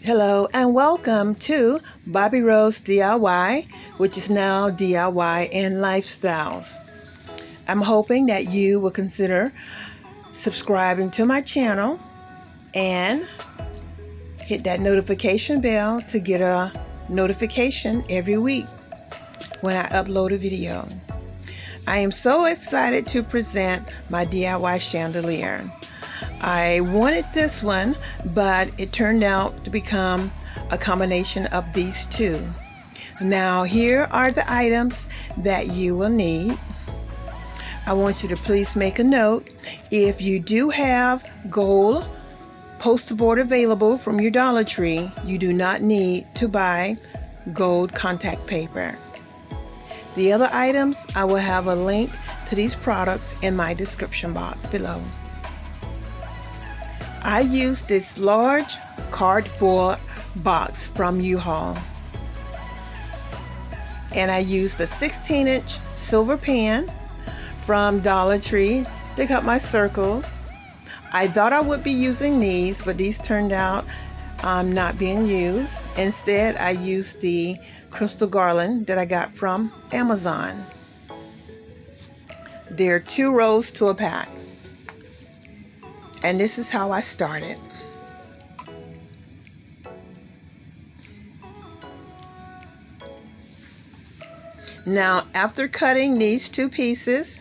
Hello and welcome to Bobby Rose DIY, which is now DIY and Lifestyles. I'm hoping that you will consider subscribing to my channel and hit that notification bell to get a notification every week when I upload a video. I am so excited to present my DIY chandelier. I wanted this one, but it turned out to become a combination of these two. Now, here are the items that you will need. I want you to please make a note. If you do have gold poster board available from your Dollar Tree, you do not need to buy gold contact paper. The other items, I will have a link to these products in my description box below. I used this large cardboard box from U-Haul, and I used a 16-inch silver pan from Dollar Tree to cut my circles. I thought I would be using these, but these turned out not being used. Instead, I used the crystal garland that I got from Amazon. There are 2 rows to a pack. And this is how I started. Now, after cutting these 2 pieces,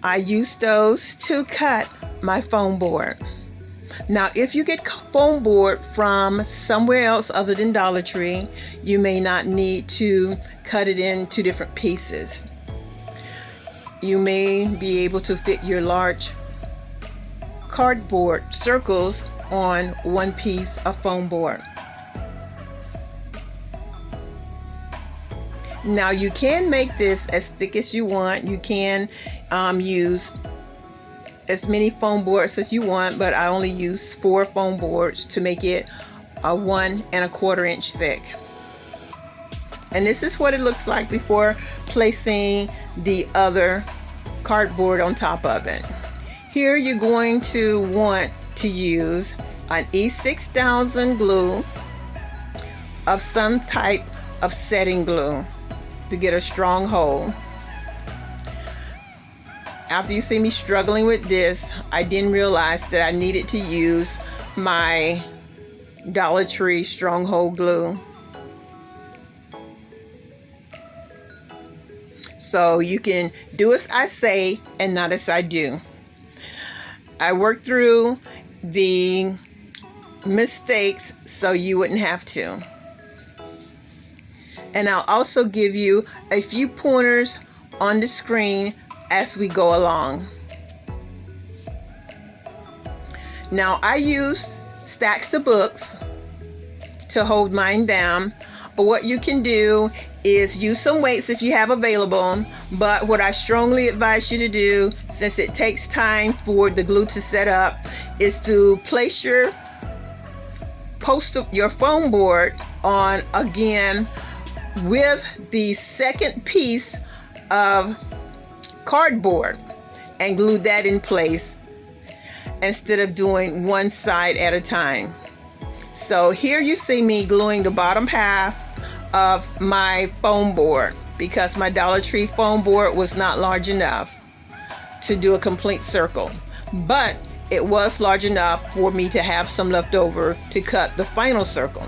I used those to cut my foam board. Now, if you get foam board from somewhere else other than Dollar Tree, you may not need to cut it into different pieces. You may be able to fit your large cardboard circles on one piece of foam board. Now, you can make this as thick as you want. You can use as many foam boards as you want, but I only use 4 foam boards to make it a 1 1/4 inch thick. And this is what it looks like before placing the other cardboard on top of it. Here you're going to want to use an E6000 glue of some type of setting glue to get a strong hold. After you see me struggling with this, I didn't realize that I needed to use my Dollar Tree stronghold glue. So you can do as I say and not as I do. I worked through the mistakes so you wouldn't have to. And I'll also give you a few pointers on the screen as we go along. Now, I use stacks of books to hold mine down, but what you can do is use some weights if you have available. But what I strongly advise you to do, since it takes time for the glue to set up, is to place your foam board on again with the second piece of cardboard and glue that in place instead of doing one side at a time. So here you see me gluing the bottom half of my foam board because my Dollar Tree foam board was not large enough to do a complete circle, but it was large enough for me to have some left over to cut the final circle.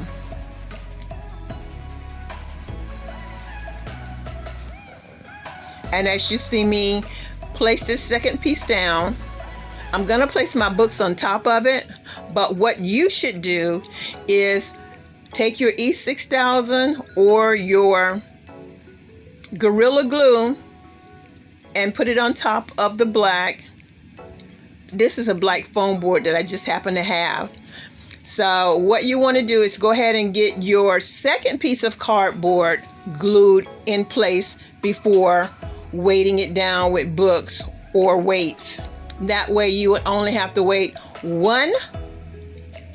And as you see me place this second piece down, I'm gonna place my books on top of it, but what you should do is take your E6000 or your Gorilla Glue and put it on top of the black. This is a black foam board that I just happen to have. So what you want to do is go ahead and get your second piece of cardboard glued in place before weighting it down with books or weights. That way you would only have to wait one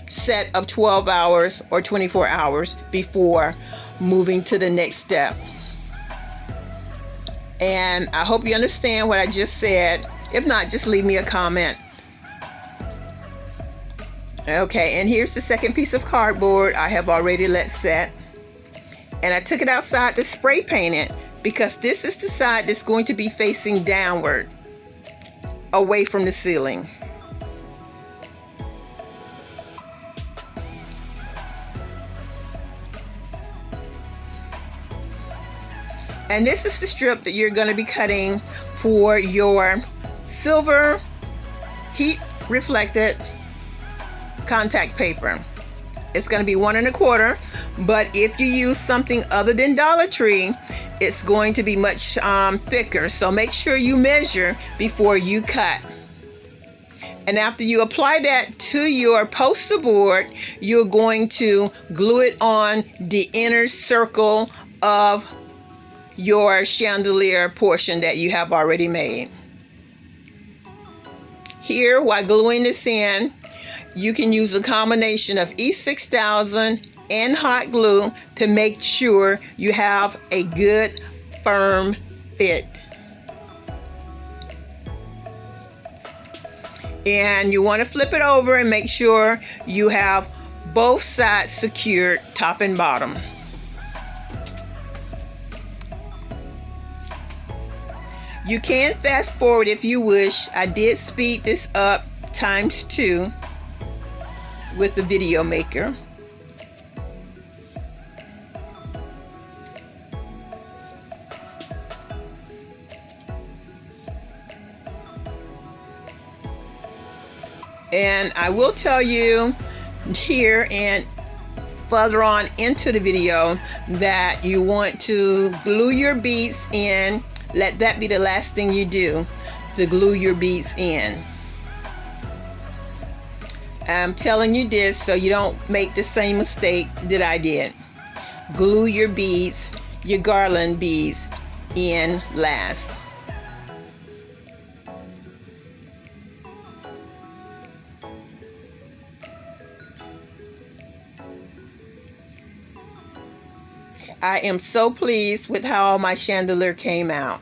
set of 12 hours or 24 hours before moving to the next step. And I hope you understand what I just said. If not, just leave me a comment. Okay, and here's the second piece of cardboard I have already let set. And I took it outside to spray paint it because this is the side that's going to be facing downward, away from the ceiling. And this is the strip that you're going to be cutting for your silver heat reflected contact paper. It's going to be 1 1/4, but if you use something other than Dollar Tree, it's going to be much thicker. So make sure you measure before you cut. And after you apply that to your poster board, you're going to glue it on the inner circle of your chandelier portion that you have already made. Here, while gluing this in, you can use a combination of E6000 and hot glue to make sure you have a good firm fit. And you want to flip it over and make sure you have both sides secured, top and bottom. You can fast forward if you wish. I did speed this up ×2 with the video maker. And I will tell you here and further on into the video that you want to glue your beads in. Let that be the last thing you do, to glue your beads in. I'm telling you this so you don't make the same mistake that I did. Glue your beads, your garland beads, in last. I am so pleased with how my chandelier came out.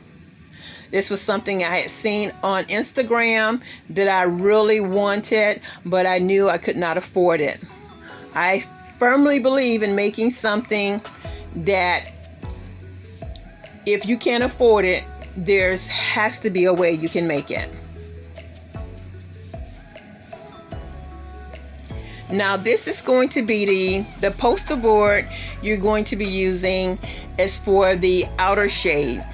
This was something I had seen on Instagram that I really wanted, but I knew I could not afford it. I firmly believe in making something that if you can't afford it, there has to be a way you can make it. Now this is going to be the poster board you're going to be using is for the outer shade.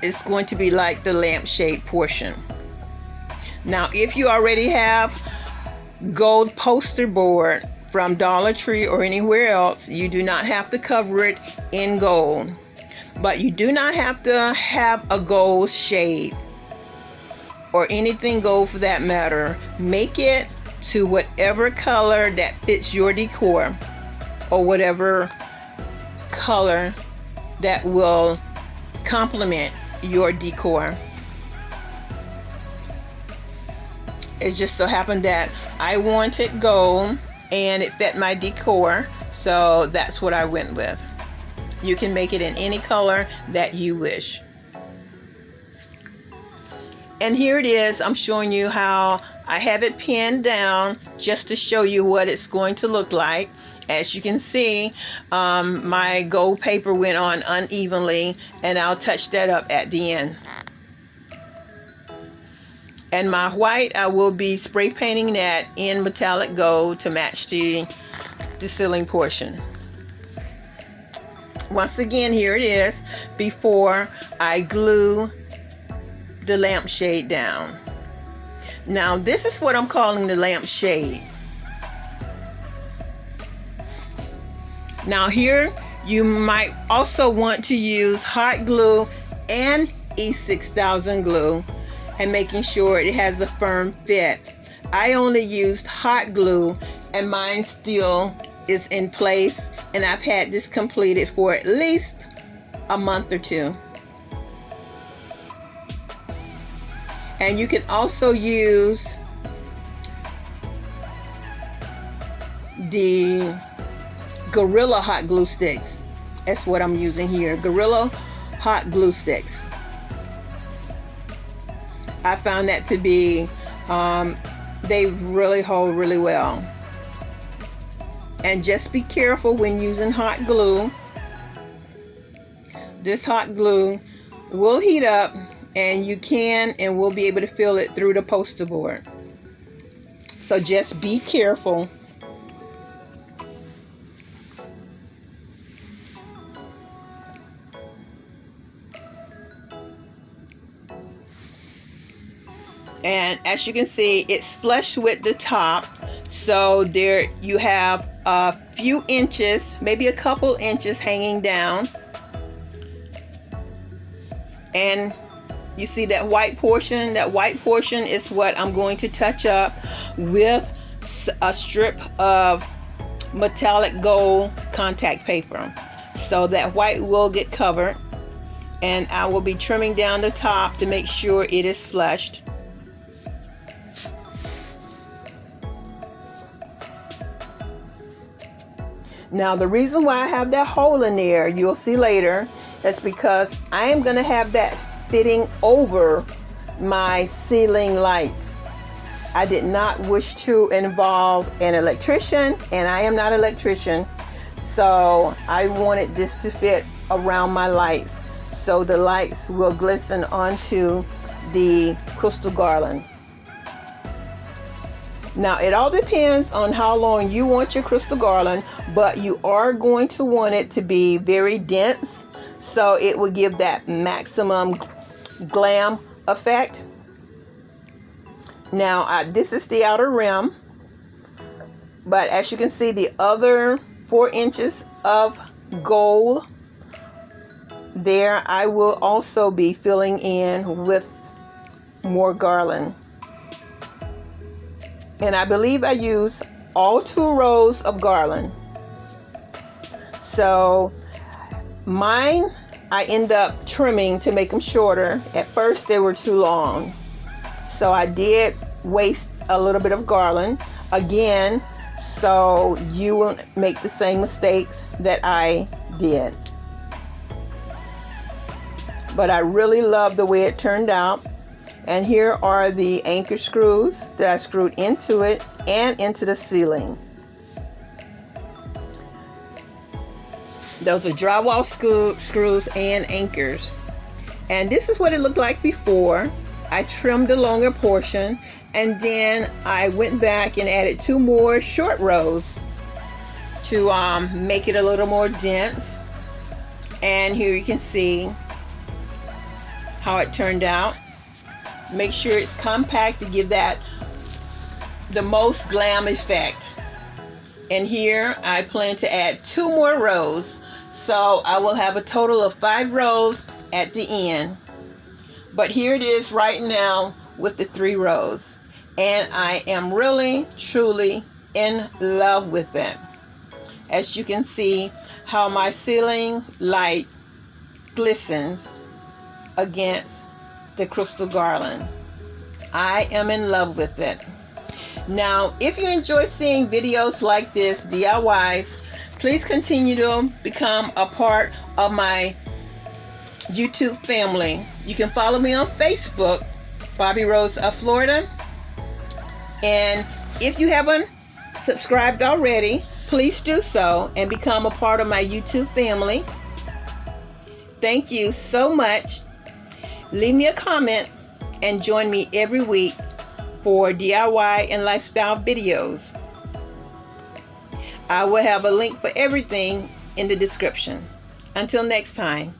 It's going to be like the lampshade portion. Now if you already have gold poster board from Dollar Tree or anywhere else, you do not have to cover it in gold. But you do not have to have a gold shade or anything gold for that matter. Make it to whatever color that fits your decor or whatever color that will complement your decor. It just so happened that I wanted gold and it fit my decor, so that's what I went with. You can make it in any color that you wish. And here it is. I'm showing you how I have it pinned down just to show you what it's going to look like. As you can see, my gold paper went on unevenly, and I'll touch that up at the end. And my white, I will be spray painting that in metallic gold to match the ceiling portion. Once again, here it is before I glue the lampshade down. Now this is what I'm calling the lampshade. Now here you might also want to use hot glue and E6000 glue and making sure it has a firm fit. I only used hot glue and mine still is in place, and I've had this completed for at least a month or two. And you can also use the Gorilla hot glue sticks. That's what I'm using here, Gorilla hot glue sticks. I found that to be they really hold really well. And just be careful when using hot glue. This hot glue will heat up, and you can and will be able to feel it through the poster board. So just be careful. And as you can see, it's flush with the top, so there you have a few inches, maybe a couple inches hanging down. And you see that white portion? That white portion is what I'm going to touch up with a strip of metallic gold contact paper. So that white will get covered, and I will be trimming down the top to make sure it is flushed. Now the reason why I have that hole in there, you'll see later, that's because I am going to have that fitting over my ceiling light. I did not wish to involve an electrician, and I am not an electrician, so I wanted this to fit around my lights so the lights will glisten onto the crystal garland. Now it all depends on how long you want your crystal garland, but you are going to want it to be very dense so it will give that maximum glam effect. Now this is the outer rim, but as you can see, the other 4 inches of gold there, I will also be filling in with more garland. And I believe I used all 2 rows of garland. So mine, I end up trimming to make them shorter. At first they were too long, so I did waste a little bit of garland again, so you won't make the same mistakes that I did. But I really love the way it turned out. And here are the anchor screws that I screwed into it and into the ceiling. Those are drywall screws and anchors. And this is what it looked like before. I trimmed the longer portion, and then I went back and added 2 more short rows to make it a little more dense. And here you can see how it turned out. Make sure it's compact to give that the most glam effect. And here I plan to add 2 more rows, so I will have a total of 5 rows at the end. But here it is right now with the 3 rows, and I am really truly in love with it. As you can see how my ceiling light glistens against the crystal garland. I am in love with it. Now, if you enjoy seeing videos like this, DIYs, please continue to become a part of my YouTube family. You can follow me on Facebook, Bobby Rose of Florida. And if you haven't subscribed already, please do so and become a part of my YouTube family. Thank you so much. Leave me a comment and join me every week for DIY and lifestyle videos. I will have a link for everything in the description. Until next time.